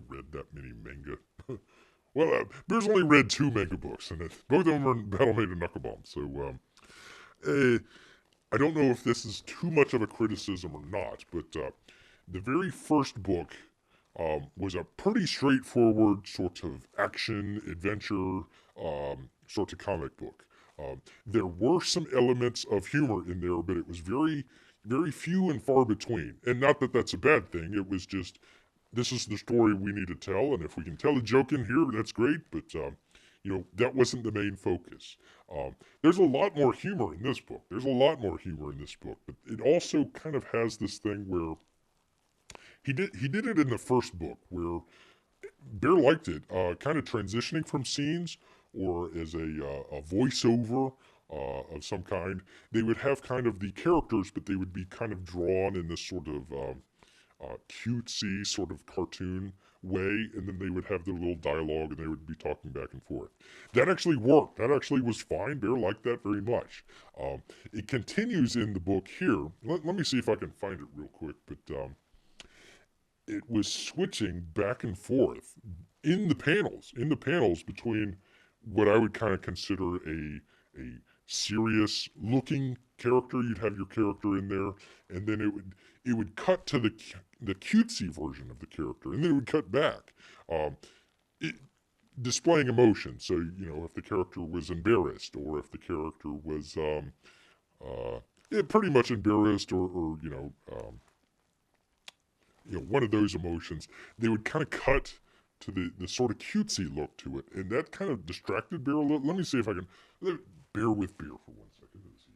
read that many manga. Well, Bear's only read 2 manga books, and both of them are Battle Maiden Knuckle Bomb. So, I don't know if this is too much of a criticism or not, but the very first book was a pretty straightforward sort of action adventure sort of comic book. There were some elements of humor in there, but it was very, very few and far between. And not that that's a bad thing. It was just, this is the story we need to tell, and if we can tell a joke in here, that's great. But that wasn't the main focus. There's a lot more humor in this book. But it also kind of has this thing where he did it in the first book where Bear liked it, kind of transitioning from scenes or as a voiceover of some kind. They would have kind of the characters, but they would be kind of drawn in this sort of cutesy sort of cartoon way, and then they would have their little dialogue and they would be talking back and forth. That actually worked. That actually was fine. Bear liked that very much. It continues in the book here. Let me see if I can find it real quick, but it was switching back and forth in the panels between what I would kind of consider a serious looking character. You'd have your character in there, and then it would cut to the cutesy version of the character, and then it would cut back, it, displaying emotion. So if the character was embarrassed, or if the character was pretty much embarrassed or one of those emotions, they would kind of cut to the sort of cutesy look to it, and that kind of distracted Bear a little. Let me see if I can bear with Bear for 1 second as he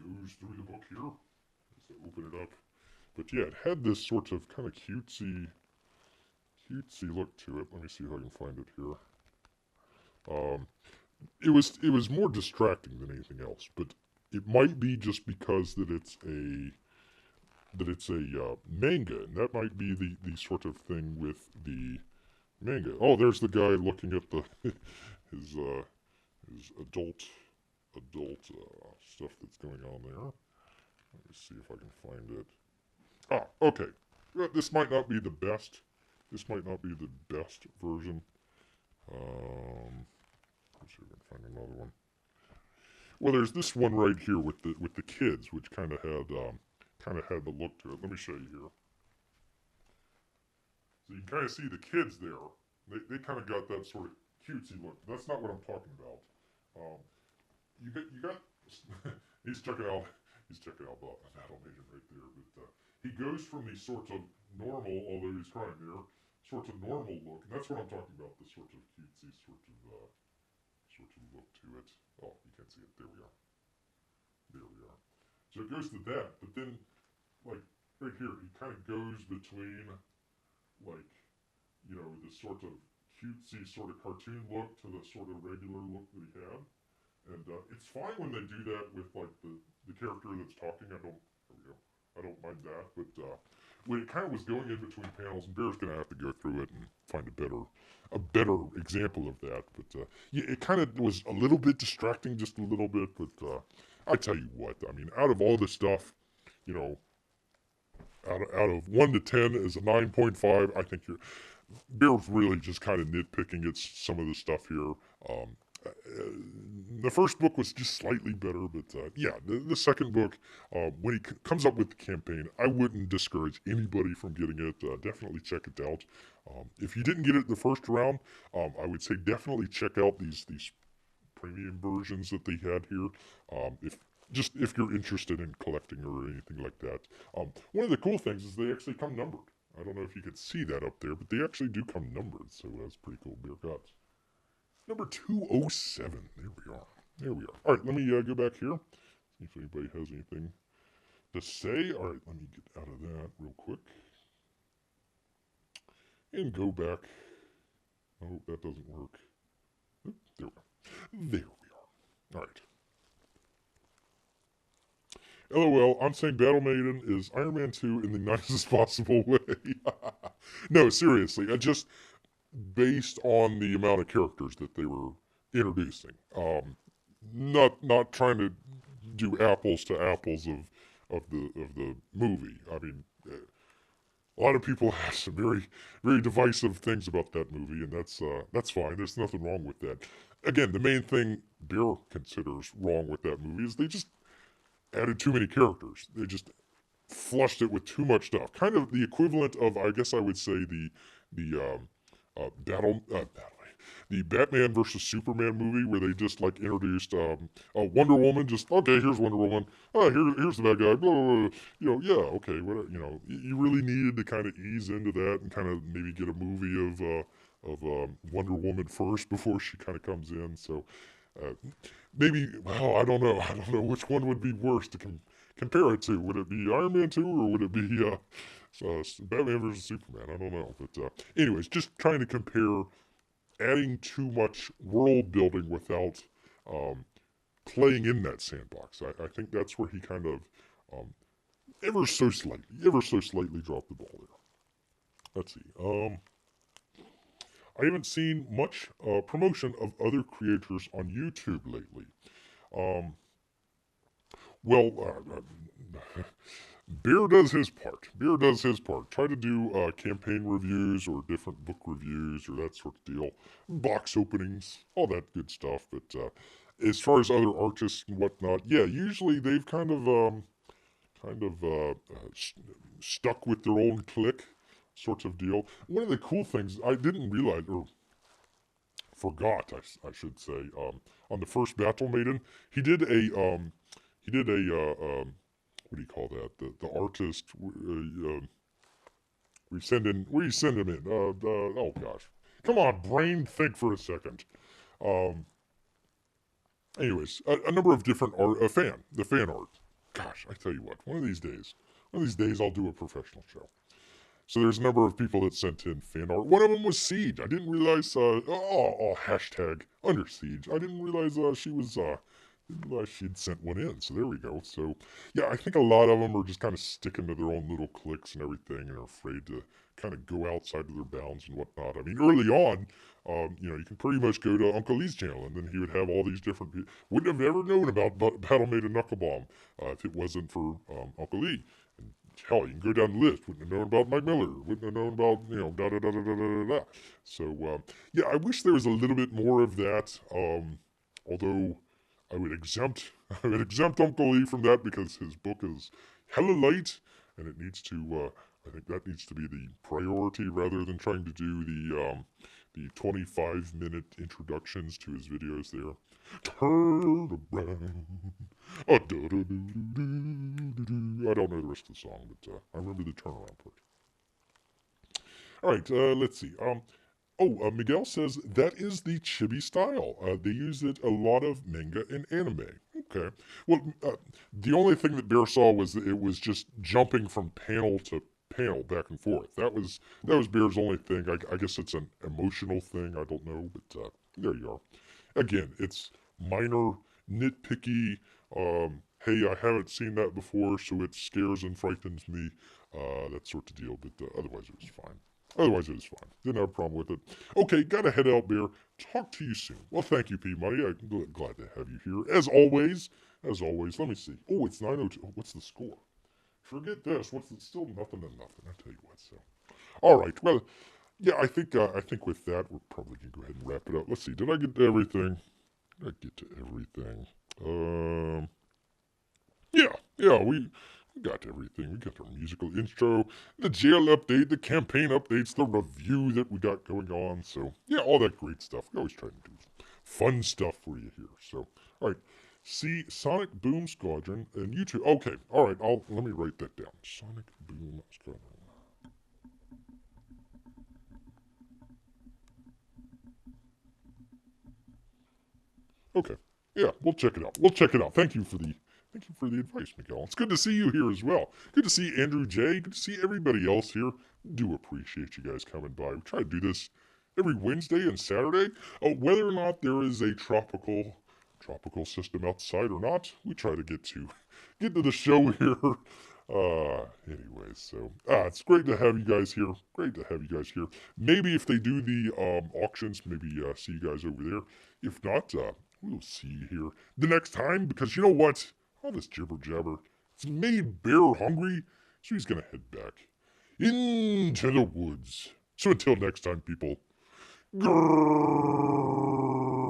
goes through the book here. Just open it up. But yeah, it had this sort of kind of cutesy look to it. Let me see if I can find it here. Um, it was more distracting than anything else, but it might be just because that it's a manga, and that might be the sort of thing with the manga. Oh, there's the guy looking at the his his adult stuff that's going on there. Let me see if I can find it. Ah, okay. This might not be the best. This might not be the best version. Let's see if I can find another one. Well, there's this one right here with the kids, which kind of had the look to it. Let me show you here. So you can kind of see the kids there. They kind of got that sort of cutesy look. That's not what I'm talking about. Um, you got he's checking out the battle maiden right there. But he goes from the sort of normal, although he's crying there, sort of normal look, and that's what I'm talking about. The sort of cutesy sort of look to it. Oh, you can't see it. There we are. There we are. So it goes to that, but then like right here, he kind of goes between like the sort of cutesy sort of cartoon look to the sort of regular look that he had. And it's fine when they do that with like the character that's talking. I don't mind that. But when it kind of was going in between panels, and Bear's gonna have to go through it and find a better example of that. But yeah, it kind of was a little bit distracting, just a little bit. But I tell you what, I mean, out of all the stuff, you know, out of 1 to 10 is a 9.5. I think Bear's really just kind of nitpicking at some of the stuff here. Uh, the first book was just slightly better, but yeah, the second book, when he comes up with the campaign, I wouldn't discourage anybody from getting it. Definitely check it out. If you didn't get it the first round, I would say definitely check out these premium versions that they had here. If you're interested in collecting or anything like that. One of the cool things is they actually come numbered. I don't know if you could see that up there, but they actually do come numbered, so that's pretty cool. Beer cups. Number 207. There we are. There we are. All right, let me go back here. See if anybody has anything to say. All right, let me get out of that real quick. And go back. Oh, that doesn't work. Oop, there we are. There we are. All right. LOL, I'm saying Battle Maiden is Iron Man 2 in the nicest possible way. No, seriously, just based on the amount of characters that they were introducing. Not trying to do apples to apples of the movie. I mean, a lot of people have some very very divisive things about that movie, and that's fine. There's nothing wrong with that. Again, the main thing Bear considers wrong with that movie is they just added too many characters. They just flushed it with too much stuff. Kind of the equivalent of, I guess I would say, the Batman versus Superman movie where they just like introduced Wonder Woman. Just okay, here's Wonder Woman. Oh, here's the bad guy. Blah, blah, blah. Yeah, okay. Whatever. You really needed to kind of ease into that and kind of maybe get a movie of Wonder Woman first before she kind of comes in. So maybe, well, I don't know. I don't know which one would be worse to compare it to. Would it be Iron Man 2 or would it be Batman versus Superman? I don't know. But anyways, just trying to compare adding too much world building without playing in that sandbox. I think that's where he kind of ever so slightly dropped the ball there. Let's see. I haven't seen much promotion of other creators on YouTube lately. Well, Bear does his part. Bear does his part. Try to do campaign reviews or different book reviews or that sort of deal. Box openings, all that good stuff. But as far as other artists and whatnot, yeah, usually they've kind of stuck with their own clique sort of deal. One of the cool things I didn't realize, or forgot, I should say, on the first Battle Maiden, he did he did a what do you call that? The artist we send him in. Oh gosh, come on, brain, think for a second. Um, anyways, a number of different art, the fan art. Gosh, I tell you what, one of these days I'll do a professional show. So there's a number of people that sent in fan art. One of them was Siege. I didn't realize. Hashtag under siege. I didn't realize she was. Didn't realize she'd sent one in. So there we go. So yeah, I think a lot of them are just kind of sticking to their own little cliques and everything, and are afraid to kind of go outside of their bounds and whatnot. I mean, early on, you can pretty much go to Uncle Lee's channel, and then he would have all these different. Wouldn't have ever known about Battle Maiden Knuckle Bomb if it wasn't for Uncle Lee. And hell, you can go down the list. Wouldn't have known about Mike Miller. Wouldn't have known about, da da da da da da da. So, yeah, I wish there was a little bit more of that. Although I would exempt, I would exempt Uncle Lee from that because his book is hella light, and it needs to. I think that needs to be the priority rather than trying to do the 25-minute introductions to his videos there. Turn around. I don't know the rest of the song, but I remember the turnaround part. All right, let's see. Miguel says that is the chibi style. They use it a lot of manga and anime. Okay. Well, the only thing that Bear saw was that it was just jumping from panel to panel back and forth. That was Bear's only thing. I guess it's an emotional thing. I don't know, but there you are. Again, it's minor, nitpicky. Hey, I haven't seen that before, so it scares and frightens me. That sort of deal. But otherwise, it was fine. Otherwise, it was fine. Didn't have a problem with it. Okay, gotta head out, Bear. Talk to you soon. Well, thank you, P-Money. I'm glad to have you here. As always, let me see. Oh, it's 9:02. Oh, what's the score? Forget this. Still nothing and nothing. I tell you what. So, all right. Well, yeah. I think with that, we're probably gonna go ahead and wrap it up. Let's see. Did I get to everything? Did I get to everything? Yeah. We got everything. We got our musical intro, the jail update, the campaign updates, the review that we got going on. So yeah, all that great stuff. We always try to do fun stuff for you here. So all right. See Sonic Boom Squadron and YouTube. Okay, all right. Let me write that down. Sonic Boom Squadron. Okay, yeah, we'll check it out. Thank you for the advice, Miguel. It's good to see you here as well. Good to see Andrew J. Good to see everybody else here. Do appreciate you guys coming by. We try to do this every Wednesday and Saturday. Whether or not there is a tropical system outside or not, we try to get to the show here. Anyway, so it's great to have you guys here. Maybe if they do the auctions, maybe see you guys over there. If not, we'll see you here the next time, because you know what? All this jibber jabber, it's made Bear hungry, so he's gonna head back into the woods. So until next time, people. Grrrr.